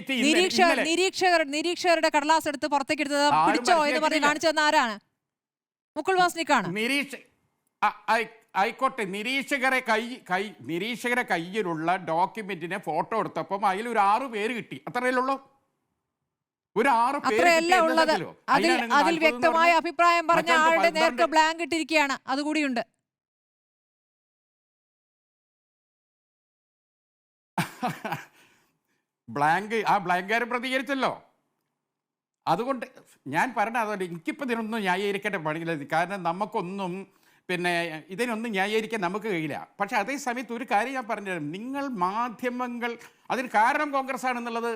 Document നിരീക്ഷകരുടെ കടലാസ് എടുത്ത് പുറത്തേക്ക് എടുത്തത് പിടിച്ചോ എന്ന് പറഞ്ഞ് കാണിച്ചതെന്ന് ആരാണ്? മുകുൾ വാസ്നിക്കാണ്. ആയിക്കോട്ടെ, നിരീക്ഷകരെ കയ്യിലുള്ള ഡോക്യുമെന്റിനെ ഫോട്ടോ എടുത്തപ്പം അതിൽ ഒരു 6 പേര് കിട്ടി, അത്രയല്ലുള്ളൂ. ഒരു 6 പേര്. അതിൽ വ്യക്തമായ അഭിപ്രായം പറഞ്ഞ ആളുടെ നേർക്ക് ബ്ലാങ്ക് ഇട്ടിരിക്കുകയാണ്, അതുകൂടിയുണ്ട്. ബ്ലാങ്കുകാരൻ പ്രതികരിച്ചല്ലോ. അതുകൊണ്ട് ഞാൻ പറഞ്ഞ അതുകൊണ്ട് എനിക്കിപ്പോൾ ഇതിനൊന്നും ന്യായീകരിക്കേണ്ട പണിയില്ല. കാരണം നമുക്കൊന്നും ഇതിനൊന്നും ന്യായീകരിക്കാൻ നമുക്ക് കഴിയില്ല. പക്ഷെ അതേ സമയത്ത് ഒരു കാര്യം ഞാൻ പറഞ്ഞുതരാം. നിങ്ങൾ മാധ്യമങ്ങൾ അതിന് കാരണം കോൺഗ്രസ് ആണെന്നുള്ളത്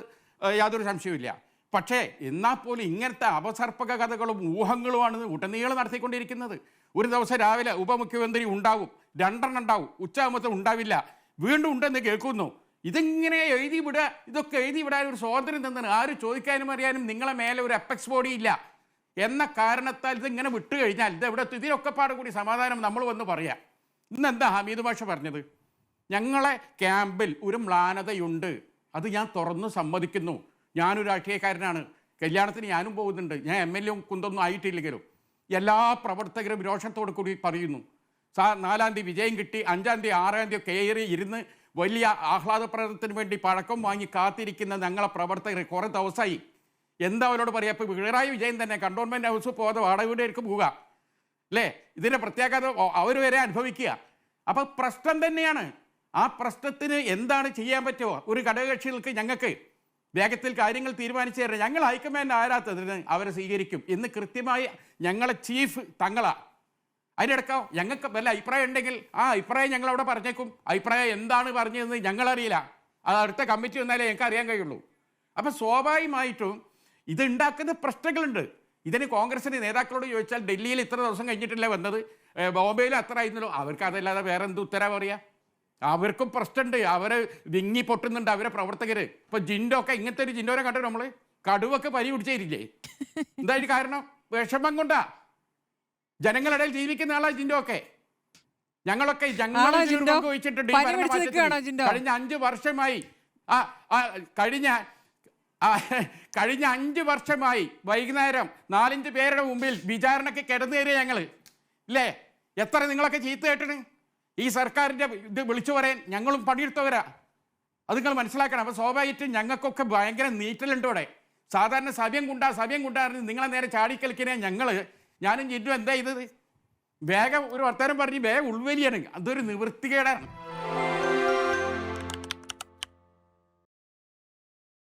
യാതൊരു സംശയവുമില്ല. പക്ഷേ എന്നാൽ പോലും ഇങ്ങനത്തെ അപസർപ്പക കഥകളും ഊഹങ്ങളുമാണ് ഉടനീളം നടത്തിക്കൊണ്ടിരിക്കുന്നത്. ഒരു ദിവസം രാവിലെ ഉപമുഖ്യമന്ത്രി ഉണ്ടാവും, 2 ഉണ്ടാവും, ഉച്ചയാകുമ്പോൾ ഉണ്ടാവില്ല, വീണ്ടും ഉണ്ടെന്ന് കേൾക്കുന്നു. ഇതിങ്ങനെ എഴുതി വിടുക, ഇതൊക്കെ എഴുതി വിടാൻ ഒരു സ്വാതന്ത്ര്യം തന്നാണ്. ആരും ചോദിക്കാനും അറിയാനും നിങ്ങളെ മേലെ ഒരു അപ്പെക്സ് ബോഡി ഇല്ല എന്ന കാരണത്താൽ ഇതിങ്ങനെ വിട്ടു കഴിഞ്ഞാൽ ഇതെവിടെ ഇതിനൊക്കെ പാടെ കൂടി സമാധാനം നമ്മൾ വന്ന് പറയാം. ഇന്നെന്താ ഹമീദ് ഭാഷ പറഞ്ഞത്? ഞങ്ങളെ ക്യാമ്പിൽ ഒരു മ്ലാനതയുണ്ട്, അത് ഞാൻ തുറന്ന് സമ്മതിക്കുന്നു. ഞാനൊരു രാഷ്ട്രീയക്കാരനാണ്, കല്യാണത്തിന് ഞാനും പോകുന്നുണ്ട്, ഞാൻ MLA കുന്തൊന്നും ആയിട്ടില്ലെങ്കിലും എല്ലാ പ്രവർത്തകരും രോഷത്തോടു കൂടി പറയുന്നു. 4-ാം തീയതി വിജയം കിട്ടി, 5-ാം തീയതി 6-ാം തീയതി കയറി ഇരുന്ന് വലിയ ആഹ്ലാദപ്രകടനത്തിന് വേണ്ടി പഴക്കം വാങ്ങി കാത്തിരിക്കുന്ന ഞങ്ങളെ പ്രവർത്തകർ കുറേ ദിവസമായി. എന്താ അവരോട് പറയുക? ഇപ്പോൾ പിണറായി വിജയൻ തന്നെ കണ്ടോൺമെൻറ് ഹൗസ് പോകാതെ വാടക വീട്ടിലേക്ക് പോവുക അല്ലേ? ഇതിൻ്റെ പ്രത്യാഘാതം അവർ വരെ അനുഭവിക്കുക. അപ്പോൾ പ്രശ്നം തന്നെയാണ്. ആ പ്രശ്നത്തിന് എന്താണ് ചെയ്യാൻ പറ്റുമോ? ഒരു ഘടകകക്ഷികൾക്ക് ഞങ്ങൾക്ക് വേഗത്തിൽ കാര്യങ്ങൾ തീരുമാനിച്ചു തരണം. ഞങ്ങൾ ഹൈക്കമാൻഡ് ആരാത്തതിന് അവരെ സ്വീകരിക്കും എന്ന് കൃത്യമായി ഞങ്ങളെ ചീഫ് തങ്ങളാണ്. അതിനിടയ്ക്കോ ഞങ്ങൾക്ക് വല്ല അഭിപ്രായം ഉണ്ടെങ്കിൽ ആ അഭിപ്രായം ഞങ്ങളവിടെ പറഞ്ഞേക്കും. അഭിപ്രായം എന്താണ് പറഞ്ഞതെന്ന് ഞങ്ങളറിയില്ല, അത് അടുത്ത കമ്മിറ്റി വന്നാലേ ഞങ്ങൾക്ക് അറിയാൻ കഴിയുള്ളൂ. അപ്പം സ്വാഭാവികമായിട്ടും ഇതുണ്ടാക്കുന്ന പ്രശ്നങ്ങളുണ്ട്. ഇതിന് കോൺഗ്രസിൻ്റെ നേതാക്കളോട് ചോദിച്ചാൽ ഡൽഹിയിൽ ഇത്ര ദിവസം കഴിഞ്ഞിട്ടല്ലേ വന്നത്, ബോംബെയിൽ അത്ര ആയിരുന്നല്ലോ, അവർക്ക് അതല്ലാതെ വേറെ എന്ത് ഉത്തരവ് പറയുക? അവർക്കും പ്രശ്നമുണ്ട്, അവർ വിങ്ങി പൊട്ടുന്നുണ്ട് അവരെ പ്രവർത്തകർ. ഇപ്പം ജിൻഡോ ഒക്കെ ഇങ്ങനത്തെ ഒരു ജിൻഡോനെ കണ്ടു നമ്മൾ കടുവൊക്കെ പനി പിടിച്ചേരില്ലേ? എന്തായാലും കാരണം വിഷമം കൊണ്ടാ ജനങ്ങളുടെ ഇടയിൽ ജീവിക്കുന്ന ആളാ ജിൻഡോ ഒക്കെ. ഞങ്ങളൊക്കെ പങ്കുവച്ചിട്ടുണ്ട്. കഴിഞ്ഞ 5 വർഷമായി കഴിഞ്ഞ 5 വർഷമായി വൈകുന്നേരം 4-5 പേരുടെ മുമ്പിൽ വിചാരണയ്ക്ക് കിടന്നു കയറിയ ഞങ്ങൾ ഇല്ലേ? എത്ര നിങ്ങളൊക്കെ ചീത്ത കേട്ടണ് ഈ സർക്കാരിൻ്റെ ഇത് വിളിച്ചു പറയാൻ. ഞങ്ങളും പണിയെടുത്തവരാ, അത് നിങ്ങൾ മനസ്സിലാക്കണം. അപ്പോൾ സ്വാഭാവികമായിട്ടും ഞങ്ങൾക്കൊക്കെ ഭയങ്കര നീറ്റലുണ്ട് ഇവിടെ. സാധാരണ സഭ്യം കൊണ്ടായിരുന്നു നിങ്ങളെ നേരെ ചാടിക്കളിക്കണേ ഞാനും ജിൻഡു എന്താ ചെയ്തത്? വേഗം ഒരു വർത്തമാനം പറഞ്ഞ് വേഗം ഉൾവലിയാണ്. അതൊരു നിവൃത്തികേടാണ്.